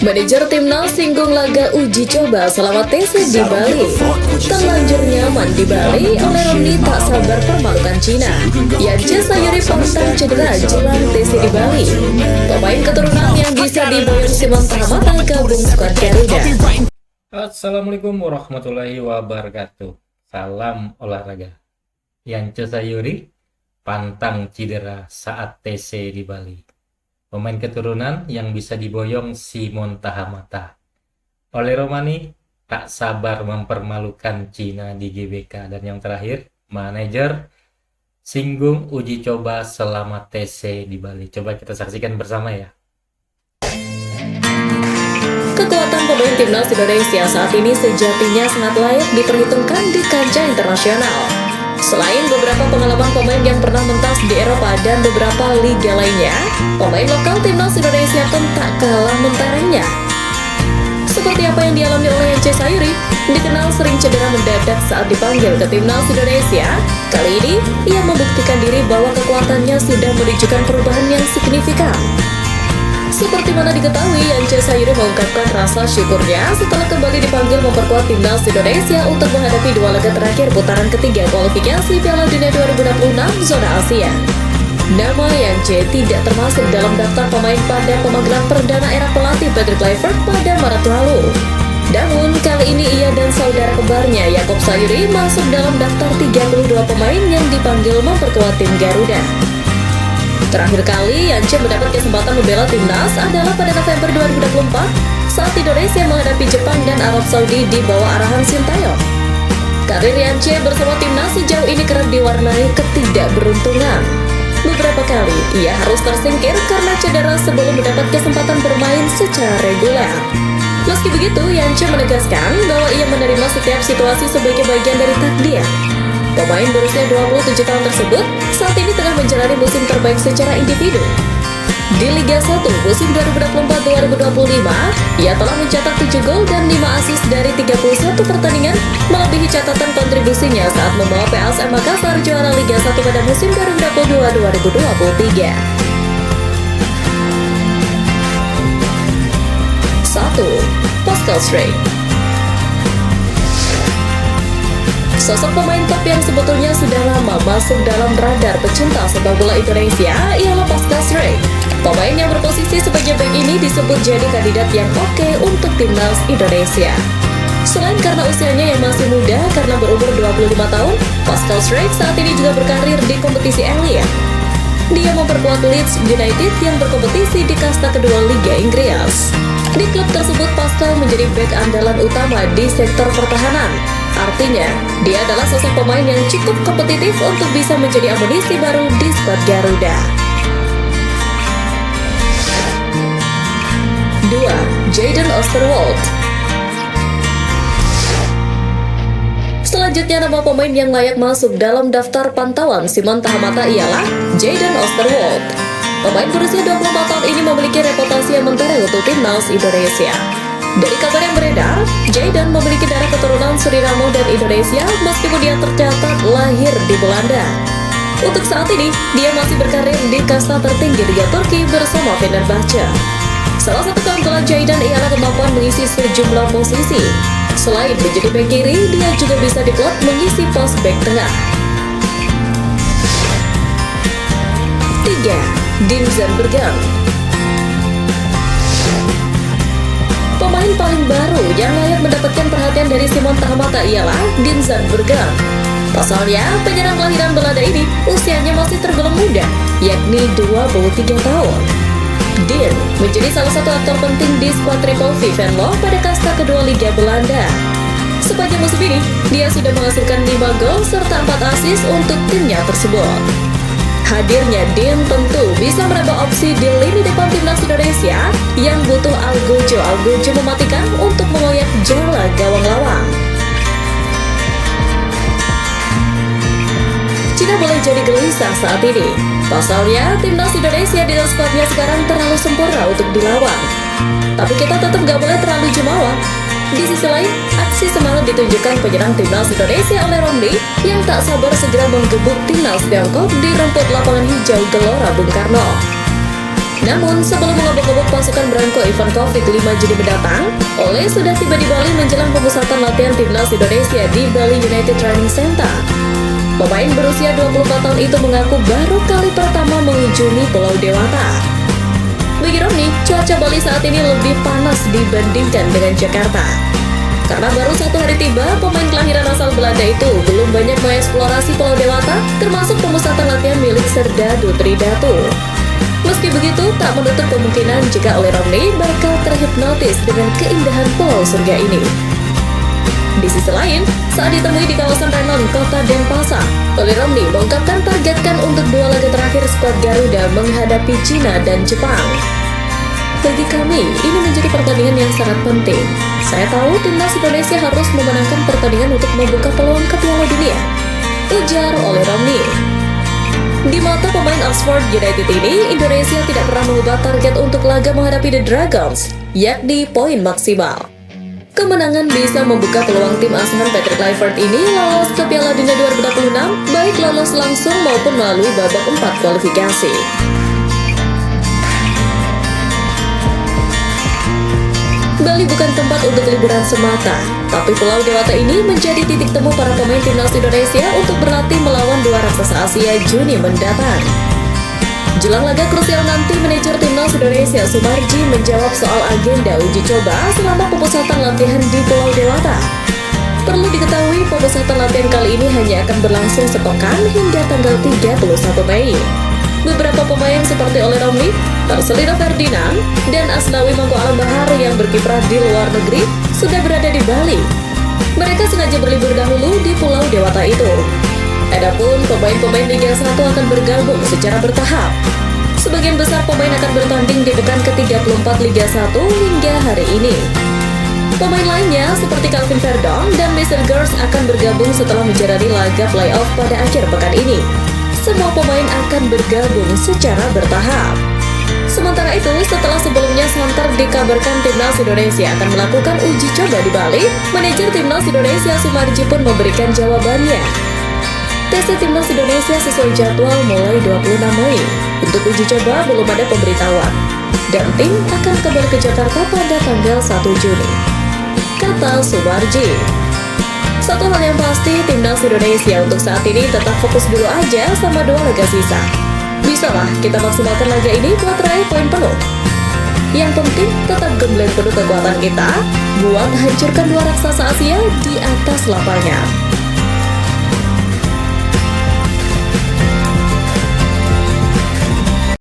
Manajer timnas singgung laga uji coba selama TC di Bali. Terlanjur nyaman di Bali oleh Romni tak sabar permalukan Cina. Yance Sayuri pantang cedera jelang TC di Bali. Pemain keturunan yang bisa diboyong Simon Tahamata gabung skuad Garuda. Assalamualaikum warahmatullahi wabarakatuh. Salam olahraga. Yance Sayuri pantang cedera saat TC di Bali. Pemain keturunan yang bisa diboyong Simon Tahamata. Oleh Romani tak sabar mempermalukan Cina di GBK. Dan yang terakhir, manajer singgung uji coba selama TC di Bali. Coba kita saksikan bersama ya. Kekuatan pemain timnas Indonesia saat ini sejatinya sangat layak diperhitungkan di kancah internasional. Selain beberapa pengalaman pemain yang pernah mentas di Eropa dan beberapa liga lainnya, pemain lokal timnas Indonesia pun tak kalah menterengnya. Seperti apa yang dialami oleh Yance Sayuri, dikenal sering cedera mendadak saat dipanggil ke timnas Indonesia. Kali ini, ia membuktikan diri bahwa kekuatannya sudah menunjukkan perubahan yang signifikan. Seperti mana diketahui, Yance Sayuri mengungkapkan rasa syukurnya setelah kembali dipanggil memperkuat timnas Indonesia untuk menghadapi dua laga terakhir putaran ketiga kualifikasi Piala Dunia 2026 zona Asia. Nama Yance tidak termasuk dalam daftar pemain pada pemanggilan perdana era pelatih Patrick Kluivert pada Maret lalu. Namun, kali ini ia dan saudara kembarnya Yaakob Sayuri masuk dalam daftar 32 pemain yang dipanggil memperkuat tim Garuda. Terakhir kali Yance mendapat kesempatan membela timnas adalah pada November 2024 saat Indonesia menghadapi Jepang dan Arab Saudi di bawah arahan Sintayong. Karir Yance bersama timnas sejauh ini kerap diwarnai ketidakberuntungan. Beberapa kali ia harus tersingkir karena cedera sebelum mendapat kesempatan bermain secara reguler. Meski begitu, Yance menegaskan bahwa ia menerima setiap situasi sebagai bagian dari takdir. Pemain berusia 27 tahun tersebut saat ini tengah menjalani musim terbaik secara individu. Di Liga 1 musim 2024-2025, ia telah mencetak 7 gol dan 5 assist dari 31 pertandingan, melebihi catatan kontribusinya saat membawa PSM Makassar juara Liga 1 pada musim 2022-2023. 1. Pascal Struijk. Sosok pemain top yang sebetulnya sudah lama masuk dalam radar pecinta sepak bola Indonesia ialah Pascal Struijk. Pemain yang berposisi sebagai bek ini disebut jadi kandidat yang oke untuk timnas Indonesia. Selain karena usianya yang masih muda karena berumur 25 tahun, Pascal Struijk saat ini juga berkarir di kompetisi elit. Dia memperkuat Leeds United yang berkompetisi di kasta kedua Liga Inggris. Di klub tersebut, Pascal menjadi bek andalan utama di sektor pertahanan. Artinya, dia adalah sosok pemain yang cukup kompetitif untuk bisa menjadi amunisi baru di skuad Garuda. 2. Jadon Oosterwolde. Selanjutnya, nama pemain yang layak masuk dalam daftar pantauan Simon Tahamata ialah Jadon Oosterwolde. Pemain berusia 24 tahun ini memiliki reputasi yang mentereng untuk timnas Indonesia. Dari kabar yang beredar, Jadon memiliki darah keturunan Suriname dan Indonesia meskipun dia tercatat lahir di Belanda. Untuk saat ini, dia masih berkarir di kasta tertinggi Liga Turki bersama Fenerbahce. Salah satu keunggulan Jadon ialah kemampuan mengisi sejumlah posisi. Selain menjadi bek kiri, dia juga bisa diplot mengisi pos bek tengah. 3. Dean Zandbergen. Pemain paling baru yang layak mendapatkan perhatian dari Simon Tahamata ialah Dean Zandbergen. Pasalnya, penyerang kelahiran Belanda ini usianya masih tergolong muda, yakni 23 tahun. Dean menjadi salah satu aktor penting di skuad Triple V Venlo pada kasta kedua Liga Belanda. Sepanjang musim ini, dia sudah menghasilkan 5 gol serta 4 assist untuk timnya tersebut. Hadirnya Dean tentu bisa menambah opsi di lini depan timnas Indonesia yang butuh Algojo mematikan untuk mengoyak jala gawang lawan. Cina boleh jadi gelisah saat ini. Pasalnya, timnas Indonesia di skuadnya sekarang terlalu sempurna untuk dilawan. Tapi kita tetap gak boleh terlalu jumawa. Di sisi lain, aksi semangat ditunjukkan penyerang timnas Indonesia oleh Romni yang tak sabar segera menggebuk timnas Tiongkok di rumput lapangan hijau Gelora Bung Karno. Namun, sebelum mengobok-obok pasukan Branko Ivankov 5 Juni mendatang, Ole sudah tiba di Bali menjelang pemusatan latihan timnas Indonesia di Bali United Training Center. Pemain berusia 24 tahun itu mengaku baru kali pertama mengunjungi Pulau Dewata. Bagi Romney, cuaca Bali saat ini lebih panas dibandingkan dengan Jakarta. Karena baru 1 hari tiba, pemain kelahiran asal Belanda itu belum banyak mengeksplorasi Pulau Dewata, termasuk pemusatan latihan milik Serdadu Tridatu. Meski begitu, tak menutup kemungkinan jika Ole Romney bakal terhipnotis dengan keindahan Pulau Surga ini. Di sisi lain, saat ditemui di kawasan Renon, kota Denpasar, Ole Romney mengungkapkan targetkan untuk 2 laga terakhir skuad Garuda menghadapi Cina dan Jepang. Bagi kami, ini menjadi pertandingan yang sangat penting. Saya tahu timnas Indonesia harus memenangkan pertandingan untuk membuka peluang ke Piala Dunia, ujar Ole Romney. Di mata pemain Oxford United ini, Indonesia tidak pernah mengubah target untuk laga menghadapi The Dragons, yakni poin maksimal. Kemenangan bisa membuka peluang tim asuhan Patrick Kluivert ini lolos ke Piala Dunia 2026, baik lolos langsung maupun melalui babak 4 kualifikasi. Bali bukan tempat untuk liburan semata, tapi Pulau Dewata ini menjadi titik temu para pemain timnas Indonesia untuk berlatih melawan 2 raksasa Asia Juni mendatang. Jelang laga krusial nanti, manajer timnas Indonesia Sumarji menjawab soal agenda uji coba selama pemusatan latihan di Pulau Dewata. Perlu diketahui, pemusatan latihan kali ini hanya akan berlangsung sepekan hingga tanggal 31 Mei. Beberapa pemain seperti Ole Romney, Marcelino Ferdinand, dan Asnawi Mangko Alam Bahar yang berkiprah di luar negeri sudah berada di Bali. Mereka sengaja berlibur dahulu di Pulau Dewata itu. Adapun pemain-pemain Liga 1 akan bergabung secara bertahap. Sebagian besar pemain akan bertanding di pekan ke-34 Liga 1 hingga hari ini. Pemain lainnya seperti Calvin Verdong dan Mason Gers akan bergabung setelah menjalani laga playoff pada akhir pekan ini. Semua pemain akan bergabung secara bertahap. Sementara itu, setelah sebelumnya santer dikabarkan timnas Indonesia akan melakukan uji coba di Bali, manajer timnas Indonesia Sumarji pun memberikan jawabannya. Tes timnas Indonesia sesuai jadwal mulai 26 Mei. Untuk uji coba belum ada pemberitahuan, dan tim akan kembali ke Jakarta pada tanggal 1 Juni, kata Sumarji. Satu hal yang pasti, timnas Indonesia untuk saat ini tetap fokus dulu aja sama 2 laga sisa. Bisalah kita maksimalkan laga ini buat raih poin penuh. Yang penting tetap gembleng penuh kekuatan kita buat hancurkan 2 raksasa Asia di atas lapangan.